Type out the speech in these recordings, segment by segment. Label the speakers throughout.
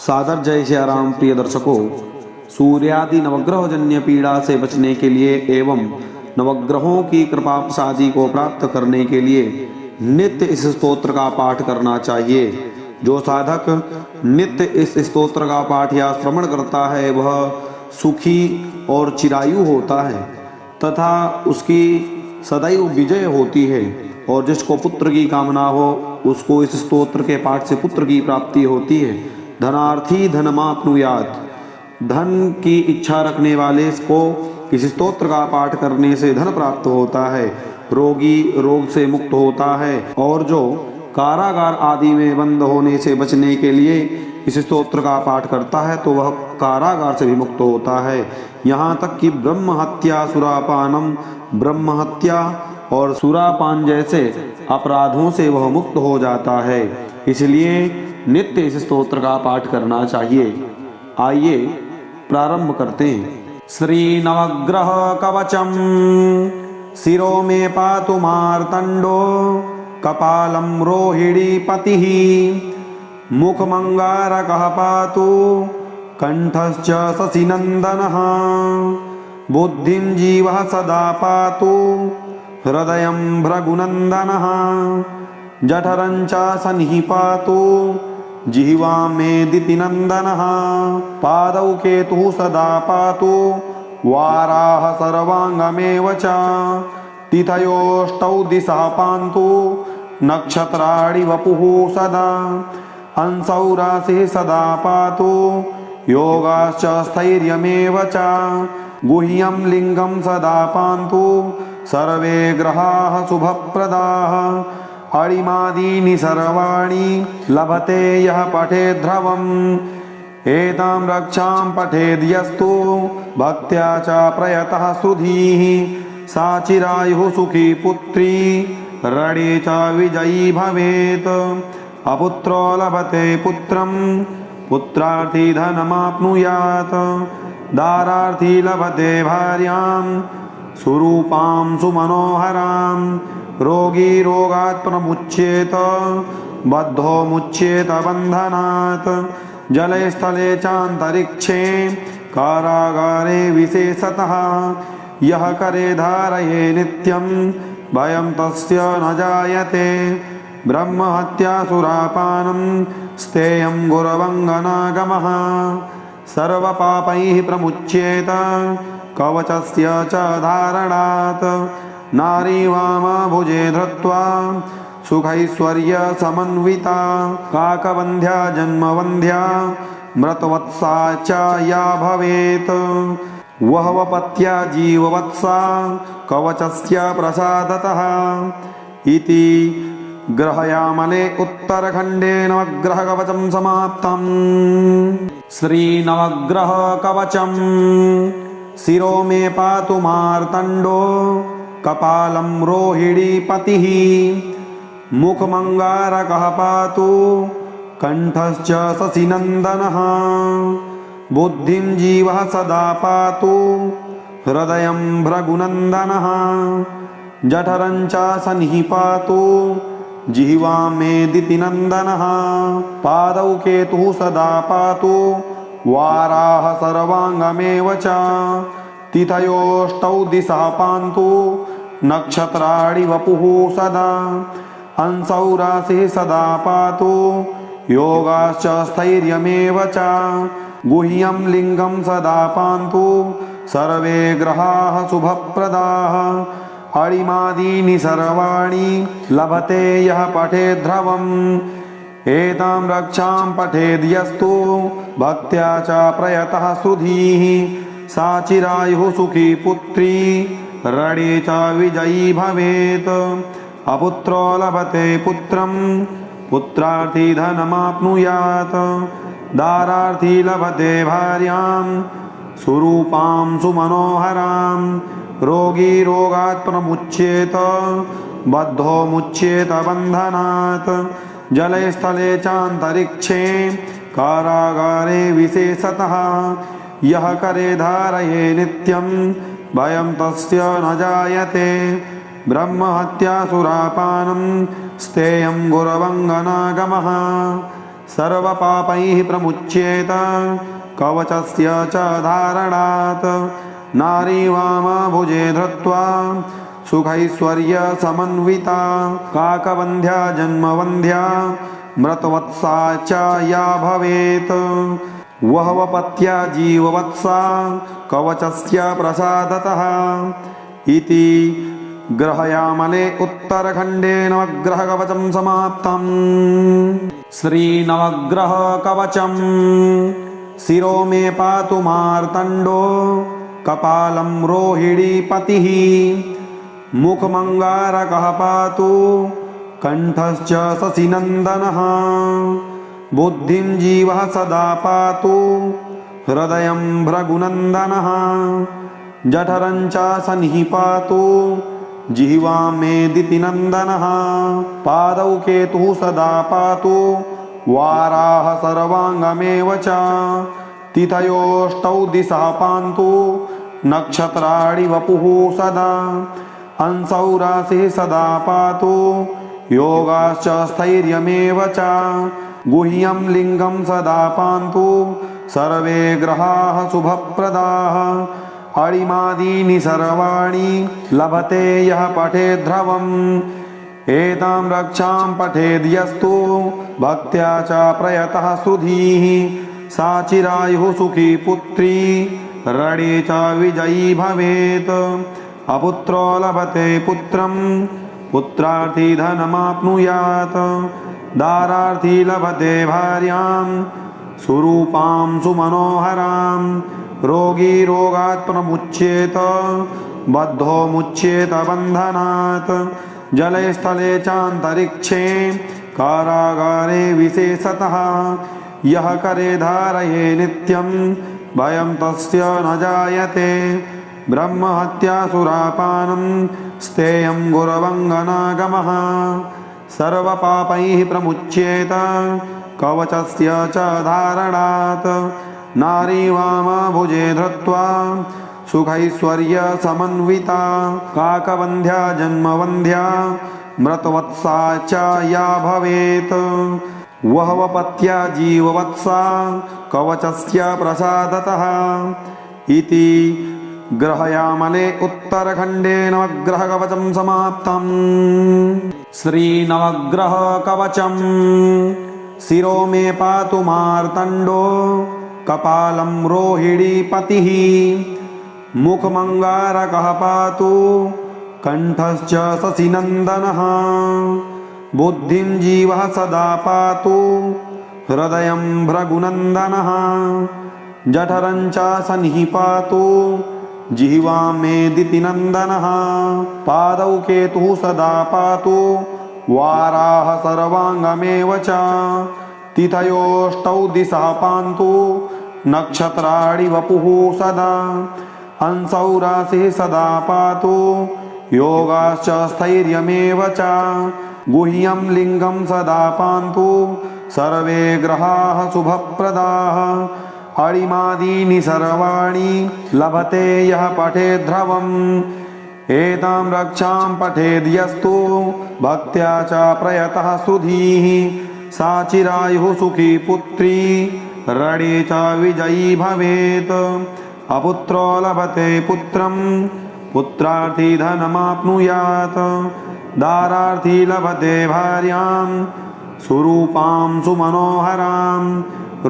Speaker 1: सादर जय सियाराम। प्रिय दर्शकों, सूर्यादि नवग्रह जन्य पीड़ा से बचने के लिए एवं नवग्रहों की कृपा प्रसादी को प्राप्त करने के लिए नित्य इस स्तोत्र का पाठ करना चाहिए। जो साधक नित्य इस स्तोत्र का पाठ या श्रवण करता है वह सुखी और चिरायु होता है तथा उसकी सदैव विजय होती है। और जिसको पुत्र की कामना हो उसको इस स्तोत्र के पाठ से पुत्र की प्राप्ति होती है। धनार्थी धनमाप्नुयात्, धन की इच्छा रखने वाले को इस स्तोत्र का पाठ करने से धन प्राप्त होता है। रोगी रोग से मुक्त होता है और जो कारागार आदि में बंद होने से बचने के लिए इस स्तोत्र का पाठ करता है तो वह कारागार से भी मुक्त होता है। यहाँ तक कि ब्रह्म हत्या सुरापानम, ब्रह्म हत्या और सुरापान जैसे अपराधों से वह मुक्त हो जाता है। इसलिए नित्य इस स्तोत्र का पाठ करना चाहिए। आइए प्रारंभ करते हैं। श्री नवग्रह कवचम शिरो में पातु मार्तंडो, कपालं रोहिणीपतिः, मुखमंगारकः पातु, कंठश्च शशिनंदनः, बुद्धिं जीवः सदा पातु, हृदयं भृगुनंदनः, जठरं च शनिः पातु, जिह्वां मेदितिनंदनः, पादौ केतुः सदा पातु, वाराः सर्वांगमेव च, तिथयोष्टौ दिशः पान्तु, नक्षत्राणि वपुः सदा, हंसौ राशिः सदा पातु, योगाश्च स्थैर्यमेव च, गुह्यं लिंगं सदा पान्तु, सर्वे ग्रहाः शुभप्रदाः, अणिमादीनि सर्वाणि लभते यः पठेद् ध्रुवम्, एतां रक्षां पठेद् यस्तु भक्त्या च प्रयतः श्रुधीः, सा चिरायुः सुखी पुत्री, रणे च विजयी भवेत्। अपुत्रो लभते पुत्रं, पुत्रार्थी धनमाप्नुयात्, दारार्थी लभते भार्यां, सुरूपां सुमनोहरां, रोगी रोगात् प्रमुच्येत, बद्धो मुच्येत बन्धनात्, जले स्थले चान्तरिक्षे, कारागारे विशेषतः, यः करे धारये नित्यं, भयं तस्य न जायते। ब्रह्म हत्या सुरापानं स्तेयं गुरवङ्गनागमः, सर्वपापैः प्रमुच्येत, कवचस्य च धारणात्, नारी वामभुजे धृत्वा सुखैश्वर्य समन्विता, काकवन्ध्या जन्मवन्ध्या, मृतवत्सा च या भवेत्, वहवपत्या जीववत्सा, कवचस्य प्रसादतः। इति ग्रहयामले उत्तरखण्डे नवग्रह कवचं समाप्तम्। श्री नवग्रह कवचम् शिरो में पातु मार्तंडो, कपालं रोहिणीपतिः, मुखमंगारकः पातु, कंठश्च शशिनंदनः, बुद्धिं जीवः सदा पातु, हृदयं भृगुनंदनः, जठरं च शनिः पातु, जिह्वां मेदितिनंदनः, पादौ केतुः सदा पातु, वाराः सर्वांगमेव च, तिथयोष्टौ दिशः पान्तु, नक्षत्राणि वपुः सदा, हंसौ राशिः सदा पातु, योगाश्च स्थैर्यमेव च, गुह्यं लिंगं सदा पान्तु, सर्वे ग्रहाः शुभप्रदाः, अणिमादीनि सर्वाणि लभते यः पठेद् ध्रुवम्, एतां रक्षां पठेद् यस्तु भक्त्या च प्रयतः श्रुधीः, सा चिरायुः सुखी पुत्री, रणे च विजयी भवेत्। अपुत्रो लभते पुत्रं, पुत्रार्थी धनमाप्नुयात्, दारार्थी लभते भार्यां, सुरूपां सुमनोहरां, रोगी रोगात् प्रमुच्येत, बद्धो मुच्येत बन्धनात्, जले स्थले चान्तरिक्षे, कारागारे विशेषतः, यः करे धारये नित्यं, भयं तस्य न जायते। ब्रह्म हत्या सुरापानं स्तेयं गुरवङ्गनागमः, सर्वपापैः प्रमुच्येत कवचस्य च धारणात् नारीवामभुजे धृत्वा सुखैश्वर्य समन्विता काकवन्ध्या जन्मवन्ध्या मृतवत्सा च या भवेत् वहवपत्या जीववत्सा कवचस्य प्रसादतः इति ग्रहयामले उत्तरखण्डे नवग्रहकवचं समाप्तम्। श्रीनवग्रहकवचम्। शिरो मे पातु मार्तण्डो कपालं रोहिणीपतिः मुखमङ्गारकः पातु कण्ठश्च शशिनन्दनः बुद्धिं जीवः सदा पातु हृदयं भृगुनन्दनः जठरं च शनिः पातु जिह्वा मे दितिनन्दनः पादौ केतुः सदा पातु वाराः सर्वाङ्गमेव च तिथयोष्टौ दिशः पान्तु नक्षत्राणि वपुः सदा अंसौ राशिः सदा पातु योगाश्च स्थैर्यमेव च गुह्यं लिङ्गं सदा पान्तु सर्वे ग्रहाः शुभप्रदाः अणिमादीनि सर्वाणि लभते यः पठेद्ध्रुवम् एतां रक्षां पठेद्यस्तु भक्त्या च प्रयतः सुधीः सा चिरायुः सुखी पुत्री रणे च विजयी भवेत् अपुत्रो लभते पुत्रं पुत्रार्थी धनमाप्नुयात् दारार्थी लभते भार्यां सुरूपां सुमनोहरां रोगी रोगात् प्रमुच्येत बद्धो मुच्येत बन्धनात् जले स्थले चान्तरिक्षे कारागारे विशेषतः यः करे धारये नित्यं भयं तस्य न जायते ब्रह्महत्यासुरापानं स्तेयं गुरवङ्गनागमः सर्वपापैः प्रमुच्येत कवचस्य च धारणात् नारीवामभुजे धृत्वा सुखैश्वर्य समन्विता काकवन्ध्या जन्मवन्ध्या मृतवत्सा च या भवेत् वहवपत्या जीववत्सा कवचस्य प्रसादतः इति ग्रहयामले उत्तरखण्डे नवग्रहकवचं समाप्तम्। श्रीनवग्रहकवचम्। शिरो मे पातु मार्तण्डो कपालं रोहिणीपतिः मुखमङ्गारकः पातु कण्ठश्च शशिनन्दनः बुद्धिं जीवः सदा पातु हृदयं भृगुनन्दनः जठरं च शनिः पातु जिह्वा मे दितिनन्दनः पादौ केतुः सदा पातु वाराः सर्वाङ्गमेव च तिथयोष्टौ दिशः पान्तु नक्षत्राणि वपुः सदा अंसौ राशिः सदा पातु योगाश्च स्थैर्यमेव च गुह्यं लिङ्गं सदा पान्तु सर्वे ग्रहाः शुभप्रदाः अणिमादीनि सर्वाणि लभते यः पठेद्ध्रुवम् एतां रक्षां पठेद्यस्तु भक्त्या च प्रयतः सुधीः सा चिरायुः सुखी पुत्री रणे च विजयी भवेत् अपुत्रो लभते पुत्रं पुत्रार्थी धनमाप्नुयात् दारार्थी लभते भार्यां सुरूपां सुमनोहरां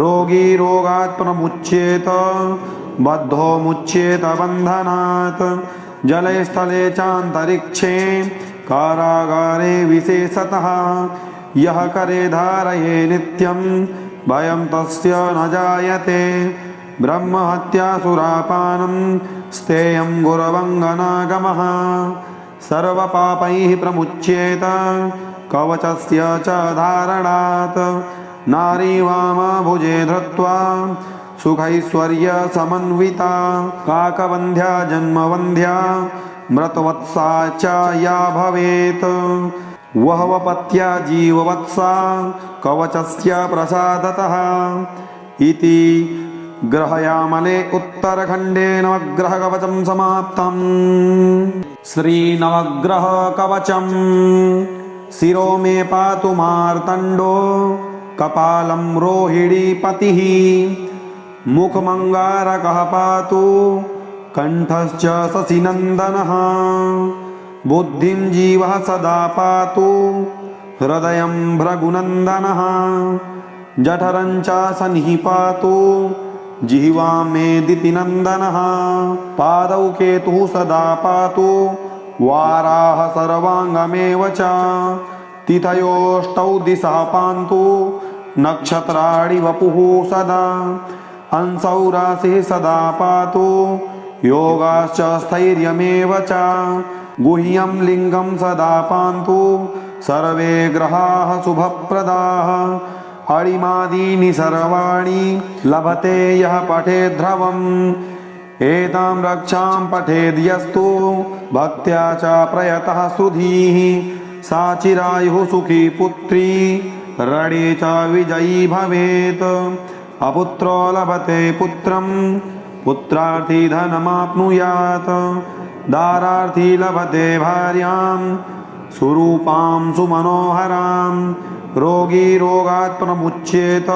Speaker 1: रोगी रोगात् प्रमुच्येत बद्धो मुच्येत बन्धनात् जले स्थले चान्तरिक्षे कारागारे विशेषतः यः करे धारये नित्यं भयं तस्य न जायते ब्रह्महत्यासुरापानं स्तेयं गुरवङ्गनागमः सर्वपापैः प्रमुच्येत कवचस्य च धारणात् नारीवामभुजे धृत्वा सुखैश्वर्य समन्विता काकवन्ध्या जन्मवन्ध्या मृतवत्सा च या भवेत् वहवपत्या जीववत्सा कवचस्य प्रसादतः इति ग्रहयामले उत्तरखण्डे नवग्रहकवचं समाप्तम्। श्रीनवग्रहकवचम्। शिरो मे पातु मार्तण्डो कपालं रोहिणीपतिः मुखमङ्गारकः पातु कंठश्च शशिनन्दनः बुद्धिं जीवः सदा पातु हृदयं भृगुनन्दनः जठरं च शनिः पातु जिह्वा मेदितिनन्दनः पादौ केतुः सदा पातु वाराः सर्वाङ्गमेव च तिथयोष्टौ दिशः पान्तु नक्षत्राणि वपुः सदा अंसौ राशिः सदा पातु योगाश्च स्थैर्यमेव च गुह्यं लिङ्गं सदा पान्तु सर्वे ग्रहाः शुभप्रदाः अणिमादीनि सर्वाणि लभते यः पठेद् ध्रुवम् एतां रक्षां पठेद्यस्तु भक्त्या च प्रयतः सुधीः सा चिरायुः सुखी पुत्री रणे च विजयी भवेत् अपुत्रो लभते पुत्रं पुत्रार्थी धनमाप्नुयात् दारार्थी लभते भार्यां सुरूपां सुमनोहरां रोगी रोगात् प्रमुच्येत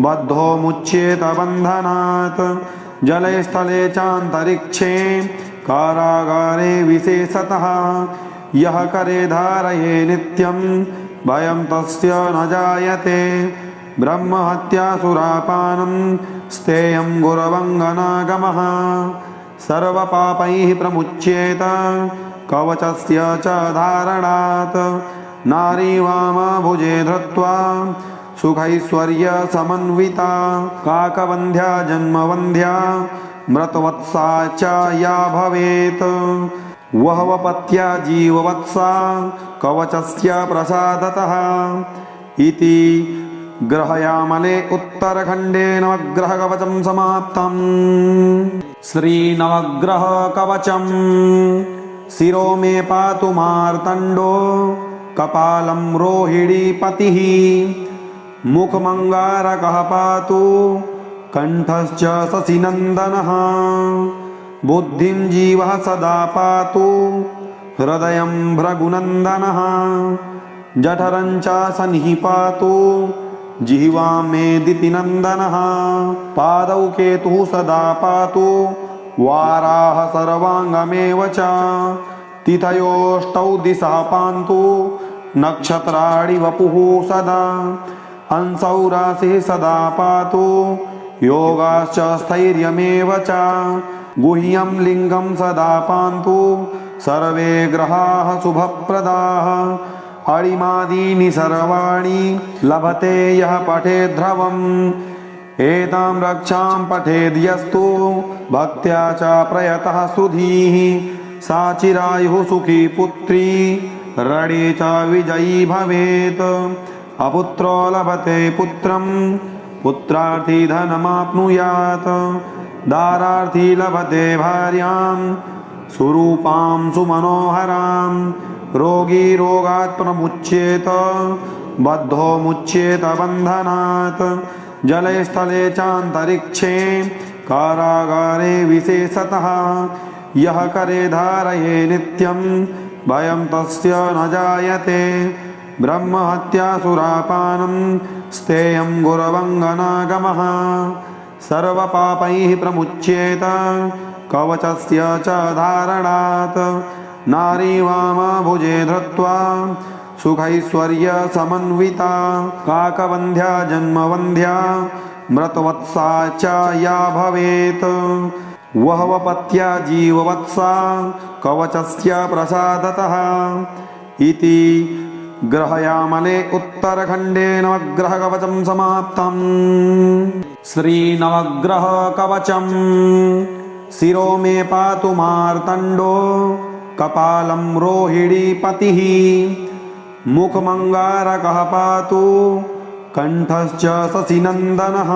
Speaker 1: बद्धो मुच्येत बन्धनात् जले स्थले चान्तरिक्षे कारागारे विशेषतः यः करे धारये नित्यं भयं तस्य न जायते ब्रह्महत्यासुरापानं स्तेयं गुरवङ्गनागमः सर्वपापैः प्रमुच्येत कवचस्य च धारणात् नारी वामभुजे धृत्वा सुखैश्वर्यसमन्विता काकवन्ध्या जन्मवन्ध्या मृतवत्सा च या भवेत् वहवपत्या जीववत्सा कवचस्य प्रसादतः इति ग्रहयामले उत्तरखण्डे नवग्रहकवचं समाप्तम्। श्रीनवग्रहकवचं शिरो मे पातु मार्तण्डो कपालं रोहिणीपतिः मुखमङ्गारकः पातु कंठश्च शशिनन्दनः बुद्धिं जीवः सदा पातु हृदयं भृगुनन्दनः जठरं च शनिः पातु जिह्वा मेदितिनन्दनः पादौ केतुः सदा पातु वाराः सर्वाङ्गमेव च तिथयोष्टौ दिशः पान्तु नक्षत्राणि वपुः सदा अंसौ राशिः सदा पातु योगाश्च स्थैर्यमेव च गुह्यं लिङ्गं सदा पान्तु सर्वे ग्रहाः शुभप्रदाः अणिमादीनि सर्वाणि लभते यः पठेद् ध्रुवम् एतां रक्षां पठेद्यस्तु भक्त्या च प्रयतः सुधीः सा चिरायुः सुखी पुत्री रणे च विजयी भवेत् अपुत्रो लभते पुत्रं पुत्रार्थी धनमाप्नुयात् दारार्थी लभते भार्यां सुरूपां सुमनोहरां रोगी रोगात् प्रमुच्येत बद्धो मुच्येत बन्धनात् जले स्थले चान्तरिक्षे कारागारे विशेषतः यः करे धारये नित्यं भयं तस्य न जायते ब्रह्महत्यासुरापानं स्तेयं गुरवङ्गनागमः सर्वपापैः प्रमुच्येत कवचस्य च धारणात् नारी वामभुजे धृत्वा सुखैश्वर्यसमन्विता काकवन्ध्या जन्मवन्ध्या मृतवत्सा च या भवेत् वहवपत्या जीववत्सा कवचस्य प्रसादतः इति ग्रहयामले उत्तरखण्डे नवग्रहकवचं समाप्तम्। श्रीनवग्रहकवचं शिरो मे पातु मार्तण्डो कपालं रोहिणीपतिः मुखमङ्गारकः पातु कंठश्च शशिनन्दनः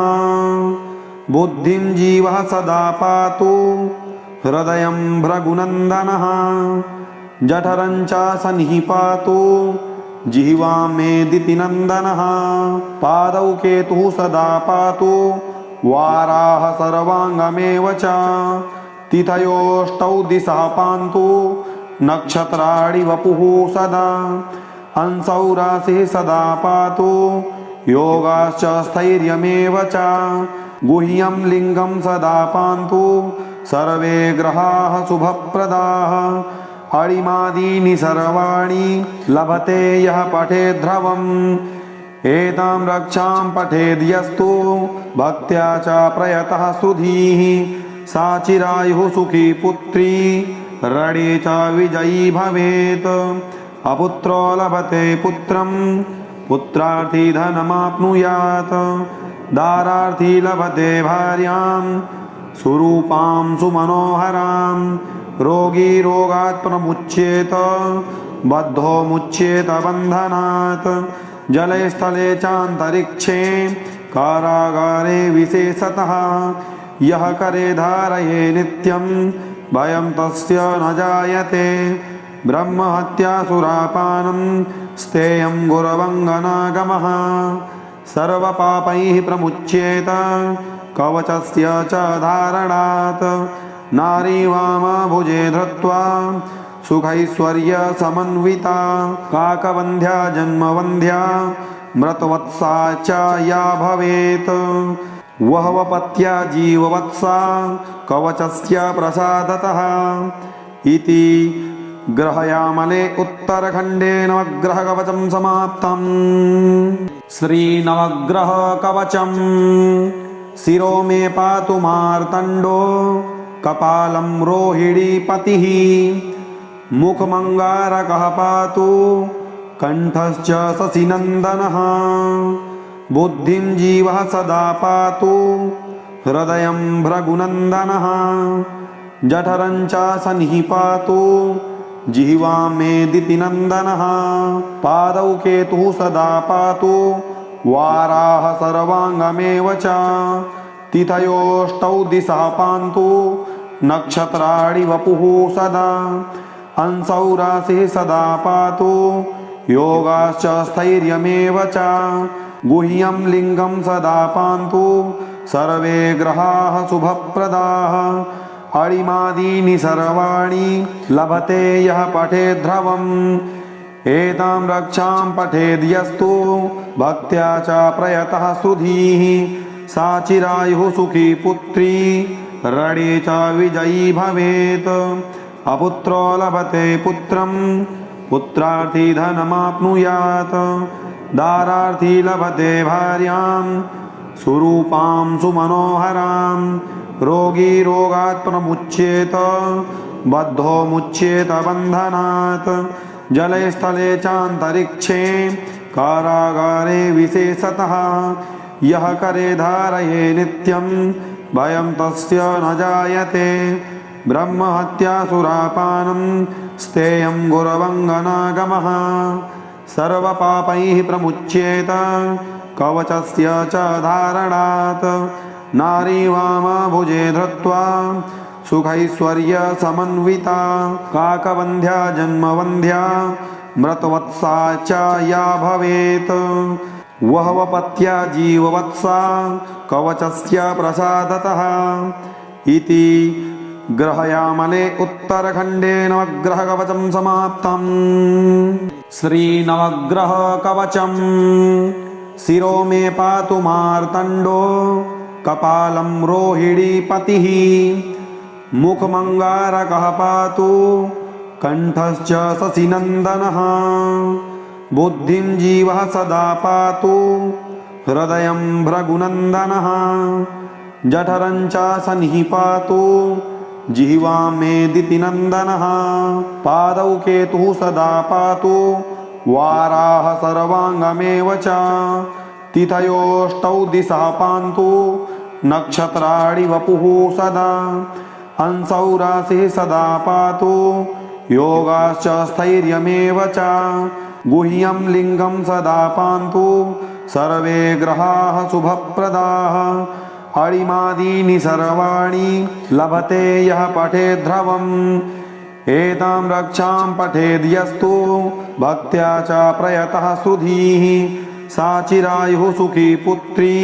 Speaker 1: बुद्धिं जीवः सदा पातु हृदयं भृगुनन्दनः जठरं च शनिः पातु जिह्वा मेदितिनन्दनः पादौ केतुः सदा पातु वाराः सर्वाङ्गमेव च तिथयोष्टौ दिशः पान्तु नक्षत्राणि वपुः सदा अंसौ राशिः सदा पातु योगाश्च स्थैर्यमेव च गुह्यं लिंगं सदा पान्तु सर्वे ग्रहाः शुभप्रदाः अणिमादीनि सर्वाणि लभते यः पठेद् ध्रुवम् एतां रक्षां पठेद्यस्तु भक्त्या च प्रयतः सुधीः सा चिरायुः सुखी पुत्री रणे च विजयी भवेत् अपुत्रो लभते पुत्रं पुत्रार्थी धनमाप्नुयात् दारार्थी लभते भार्यां सुरूपां सुमनोहरां रोगी रोगात् प्रमुच्येत बद्धो मुच्येत बन्धनात् जले स्थले चान्तरिक्षे कारागारे विशेषतः यः करे धारये नित्यं भयं तस्य न जायते ब्रह्महत्या सुरापानं स्तेयं गुरवङ्गनागमः सर्वपापैः प्रमुच्येत कवचस्य च धारणात् नारी वामभुजे धृत्वा सुखैश्वर्य समन्विता काकवन्ध्या जन्मवन्ध्या मृतवत्सा च या भवेत् वहवपत्या जीववत्सा कवचस्य प्रसादतः इति ग्रहयामले उत्तरखण्डे नवग्रहकवचं समाप्तम्। श्रीनवग्रहकवचं शिरो मे पातु मार्तण्डो कपालं रोहिणीपतिः मुखमङ्गारकः पातु कण्ठश्च शशिनन्दनः बुद्धिं जीवः सदा पातु हृदयं भृगुनन्दनः जठरं च शनिः पातु जिह्वां मेदितिनन्दनः पादौ केतुः सदा पातु वाराः सर्वाङ्गमेव च तिथयोष्टौ दिशः पान्तु नक्षत्राणि वपुः सदा अंसौ राशिः सदा पातु योगाश्च स्थैर्यमेव च गुह्यं लिंगं सदा पान्तु सर्वे ग्रहाः शुभप्रदाः अणिमादीनि सर्वाणि लभते यः पठेद् ध्रुवम् एतां रक्षां पठेद्यस्तु भक्त्या च प्रयतः सुधीः सा चिरायुः सुखी पुत्री रणे च विजयी भवेत् अपुत्रो लभते पुत्रं पुत्रार्थी धनमाप्नुयात् दारार्थी लभते भार्यां सुरूपां सुमनोहरां रोगी रोगात् प्रमुच्येत बद्धो मुच्येत बन्धनात् जले स्थले चान्तरिक्षे कारागारे विशेषतः यः करे धारये नित्यं भयं तस्य न जायते ब्रह्महत्या सुरापानं स्तेयं गुरवङ्गनागमः सर्वपापैः प्रमुच्येत कवचस्य च धारणात् नारी वामभुजे धृत्वा सुखैश्वर्य समन्विता काकवन्ध्या जन्मवन्ध्या मृतवत्सा च या भवेत् वहवपत्या जीववत्सा कवचस्य प्रसादतः इति ग्रहयामले उत्तरखण्डे नवग्रहकवचं समाप्तम्। श्रीनवग्रहकवचं शिरो मे पातु मार्तण्डो कपालं रोहिणीपतिः मुखमङ्गारकः पातु कण्ठश्च शशिनन्दनः बुद्धिं जीवः सदा पातु हृदयं भृगुनन्दनः जठरं च शनिः पातु जिह्वां मेदितिनन्दनः पादौ केतुः सदा पातु वाराः सर्वाङ्गमेव च तिथयोष्टौ दिशः पान्तु नक्षत्राणि वपुः सदा अंसौ राशिः सदा पातु योगाश्च स्थैर्यमेव च गुह्यं लिंगं सदा पान्तु सर्वे ग्रहाः शुभप्रदाः अणिमादीनि सर्वाणि लभते यः पठेद् ध्रुवम् एतां रक्षां पठेद्यस्तु भक्त्या च प्रयतः सुधीः सा चिरायुः सुखी पुत्री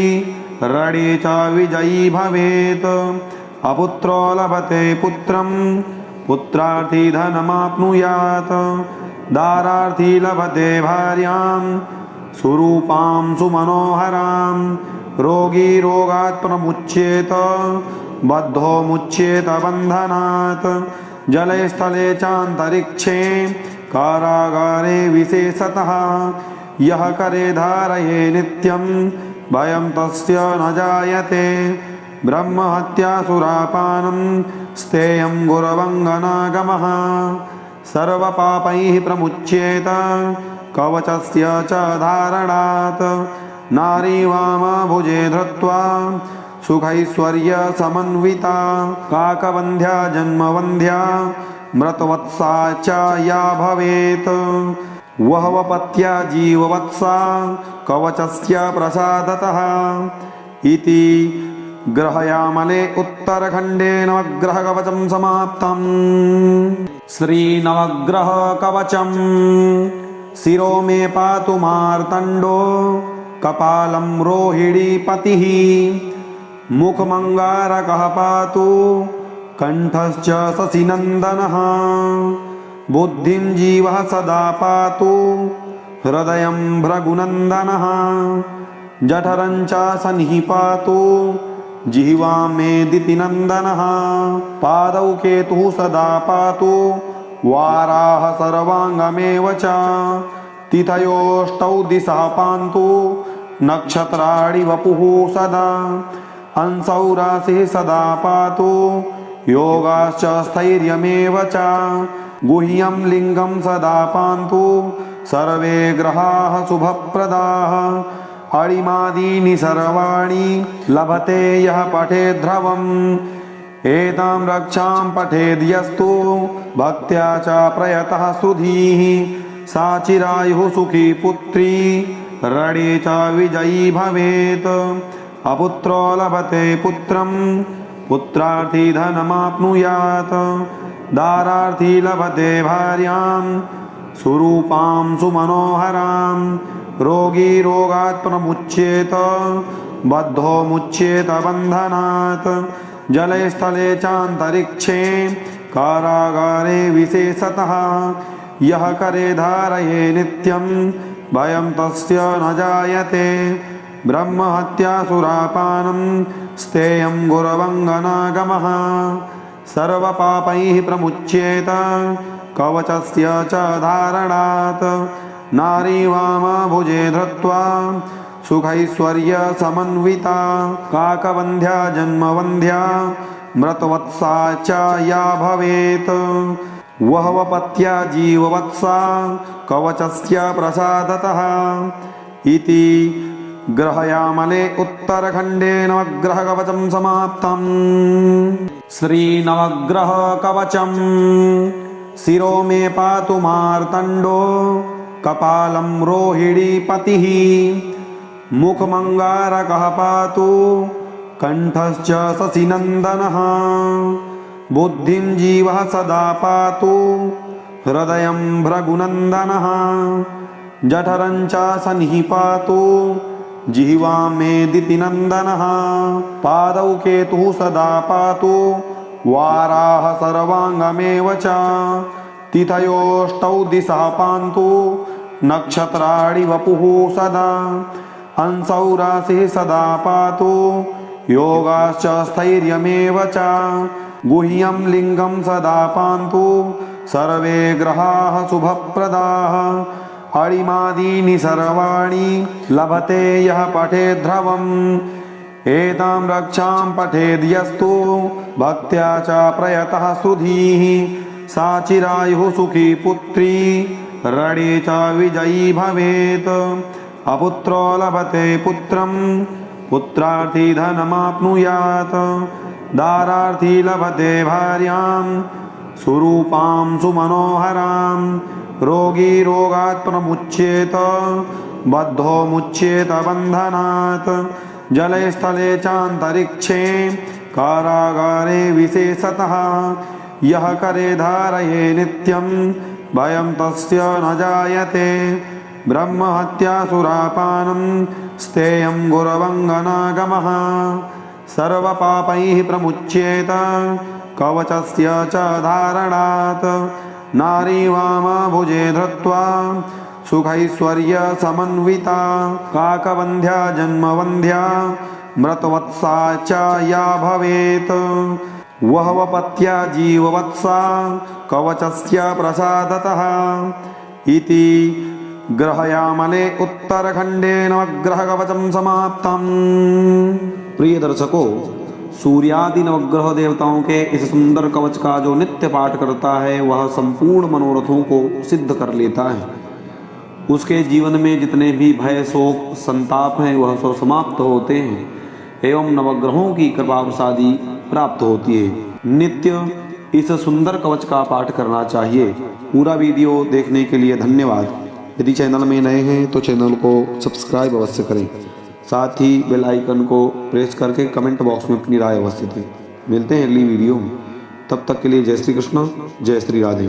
Speaker 1: रणे च विजयी भवेत् अपुत्रो लभते पुत्रं पुत्रार्थी धनमाप्नुयात् दारार्थी लभते भार्यां सुरूपां सुमनोहरां रोगी रोगात् प्रमुच्येत बद्धो मुच्येत बन्धनात् जले स्थले चान्तरिक्षे कारागारे विशेषतः यः करे धारये नित्यं भयं तस्य न जायते ब्रह्महत्यासुरापानं स्तेयं गुरवङ्गनागमः सर्वपापैः प्रमुच्येत कवचस्य च धारणात् नारी वामभुजे धृत्वा सुखैश्वर्यसमन्विता काकवन्ध्या जन्मवन्ध्या मृतवत्सा च या भवेत् वहवपत्या जीववत्सा कवचस्य प्रसादतः इति ग्रहयामले उत्तरखण्डे नवग्रहकवचं समाप्तम्। श्रीनवग्रहकवचम् शिरो मे पातु मार्तण्डो कपालं रोहिणीपतिः मुखमङ्गारकः पातु कण्ठश्च शशिनन्दनः बुद्धिं जीवः सदा पातु हृदयं भृगुनन्दनः जठरं च शनिः पातु जिह्वां मेदितिनन्दनः पादौ केतुः सदा पातु वाराः सर्वाङ्गमेव च तिथयोष्टौ दिशः पान्तु नक्षत्राणि वपुः सदा अंसौ राशिः सदा पातु योगाश्च स्थैर्यमेव च गुह्यं लिङ्गं सदा पान्तु सर्वे ग्रहाः शुभप्रदाः अणिमादीनि सर्वाणि लभते यः पठेद्ध्रुवम् एतां रक्षां पठेद्यस्तु भक्त्या च प्रयतः सुधीः सा चिरायुः सुखी पुत्री रणे च विजयी भवेत् अपुत्रो लभते पुत्रं पुत्रार्थी धनमाप्नुयात् दारार्थी लभते भार्यां सुरूपां सुमनोहरां रोगी रोगात् प्रमुच्येत बद्धो मुच्येत बन्धनात् जले स्थले चान्तरिक्षे कारागारे विशेषतः यः करे धारये नित्यं भयं तस्य न जायते ब्रह्महत्यासुरापानं स्तेयं गुरवङ्गनागमः सर्वपापैः प्रमुच्येत कवचस्य च धारणात् नारी वामभुजे धृत्वा सुखैश्वर्यसमन्विता काकवन्ध्या जन्मवन्ध्या मृतवत्सा च या भवेत् वहवपत्या जीववत्सा कवचस्य प्रसादतः इति ग्रहयामले उत्तरखण्डे नवग्रहकवचं समाप्तम्। श्रीनवग्रहकवचम् शिरो मे पातु मार्तण्डो कपालं रोहिणीपतिः मुखमङ्गारकः पातु कण्ठश्च शशिनन्दनः बुद्धिं जीवः सदा पातु हृदयं भृगुनन्दनः जठरं च शनिः पातु जिह्वां मेदितिनन्दनः पादौ केतुः सदा पातु वाराः सर्वाङ्गमेव च तिथयोष्टौ दिशः पान्तु नक्षत्राणि वपुः सदा अंसौ राशिः सदा पातु योगाश्च स्थैर्यमेव च गुह्यं लिङ्गं सदा पान्तु सर्वे ग्रहाः शुभप्रदाः अणिमादीनि सर्वाणि लभते यः पठेद्ध्रुवम् एतां रक्षां पठेद्यस्तु भक्त्या च प्रयतः सुधीः सा चिरायुः सुखी पुत्री रणे च विजयी भवेत् अपुत्रो लभते पुत्रं पुत्रार्थी धनमाप्नुयात् दारार्थी लभते भार्यां सुरूपां सुमनोहरां रोगी रोगात् प्रमुच्येत बद्धो मुच्येत बन्धनात् जले स्थले चान्तरिक्षे कारागारे विशेषतः यः करे धारये नित्यं भयं तस्य न जायते ब्रह्महत्यासुरापानं स्तेयं गुरवङ्गनागमः सर्वपापैः प्रमुच्येत कवचस्य च धारणात् नारी वामभुजे धृत्वा सुखैश्वर्य समन्विता काकवंध्या जन्मवंध्या मृतवत्सा च या भवेत् वहवपत्या जीववत्सा कवचस्य प्रसादतः इति ग्रहयामले उत्तरखंडे नवग्रह कवचम समाप्तम्। प्रिय दर्शकों, सूर्यादि नवग्रह देवताओं के इस सुंदर कवच का जो नित्य पाठ करता है वह संपूर्ण मनोरथों को सिद्ध कर लेता है। उसके जीवन में जितने भी भय शोक संताप हैं वह सब समाप्त होते हैं एवं नवग्रहों की कृपा प्रसादी प्राप्त होती है। नित्य इस सुंदर कवच का पाठ करना चाहिए। पूरा वीडियो देखने के लिए धन्यवाद। यदि चैनल में नए हैं तो चैनल को सब्सक्राइब अवश्य करें, साथ ही बेल आइकन को प्रेस करके कमेंट बॉक्स में अपनी राय अवश्य दें। मिलते हैं अगली वीडियो में, तब तक के लिए जय श्री कृष्ण, जय श्री राधे।